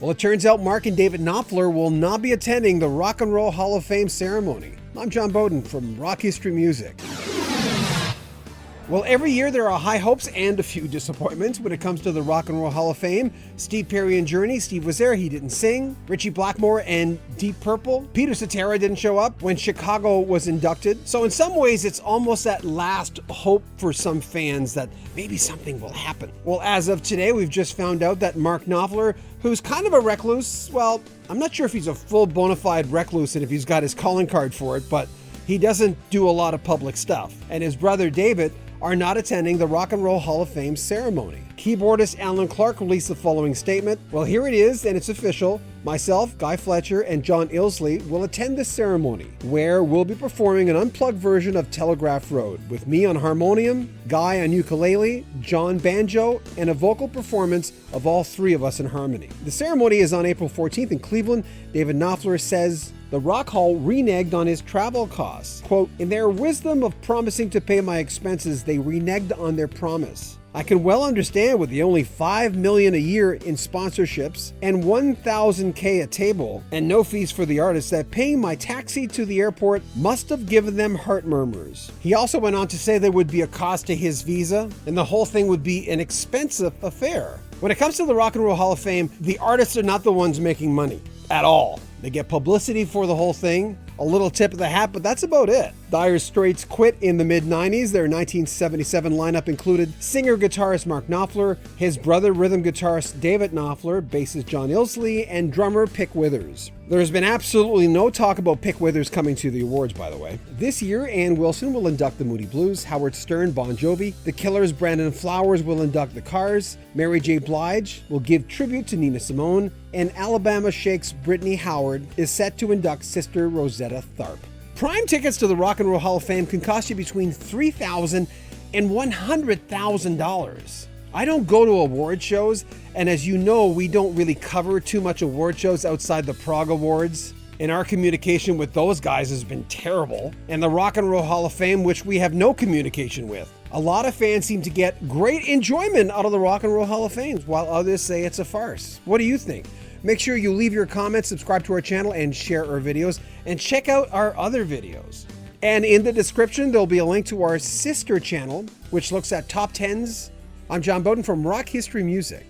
Well, it turns out Mark and David Knopfler will not be attending the Rock and Roll Hall of Fame ceremony. I'm John Bowden from Rock History Music. Well, every year there are high hopes and a few disappointments when it comes to the Rock and Roll Hall of Fame. Steve Perry and Journey, Steve was there, he didn't sing. Richie Blackmore and Deep Purple. Peter Cetera didn't show up when Chicago was inducted. So in some ways, it's almost that last hope for some fans that maybe something will happen. Well, as of today, we've just found out that Mark Knopfler, who's kind of a recluse, well, I'm not sure if he's a full bona fide recluse and if he's got his calling card for it, but he doesn't do a lot of public stuff. And his brother David are not attending the Rock and Roll Hall of Fame ceremony. Keyboardist Alan Clark released the following statement. Well, here it is, and it's official. Myself, Guy Fletcher, and John Illsley will attend this ceremony, where we'll be performing an unplugged version of Telegraph Road, with me on harmonium, Guy on ukulele, John banjo, and a vocal performance of all three of us in harmony. The ceremony is on April 14th in Cleveland. David Knopfler says, the Rock Hall reneged on his travel costs. Quote, in their wisdom of promising to pay my expenses, they reneged on their promise. I can well understand with the only $5 million a year in sponsorships and $1,000K a table and no fees for the artist that paying my taxi to the airport must have given them heart murmurs. He also went on to say there would be a cost to his visa and the whole thing would be an expensive affair. When it comes to the Rock and Roll Hall of Fame, the artists are not the ones making money at all. They get publicity for the whole thing, a little tip of the hat, but that's about it. Dire Straits quit in the mid-90s. Their 1977 lineup included singer-guitarist Mark Knopfler, his brother rhythm guitarist David Knopfler, bassist John Illsley, and drummer Pick Withers. There's been absolutely no talk about Pick Withers coming to the awards, by the way. This year, Ann Wilson will induct the Moody Blues, Howard Stern, Bon Jovi, The Killers, Brandon Flowers will induct the Cars, Mary J. Blige will give tribute to Nina Simone, and Alabama Shakes Brittany Howard is set to induct Sister Rosetta Tharpe. Prime tickets to the Rock and Roll Hall of Fame can cost you between $3,000 and $100,000. I don't go to award shows, and as you know, we don't really cover too much award shows outside the Prague Awards. And our communication with those guys has been terrible. And the Rock and Roll Hall of Fame, which we have no communication with. A lot of fans seem to get great enjoyment out of the Rock and Roll Hall of Fame, while others say it's a farce. What do you think? Make sure you leave your comments, subscribe to our channel, and share our videos, and check out our other videos. And in the description, there'll be a link to our sister channel, which looks at top 10s. I'm John Bowden from Rock History Music.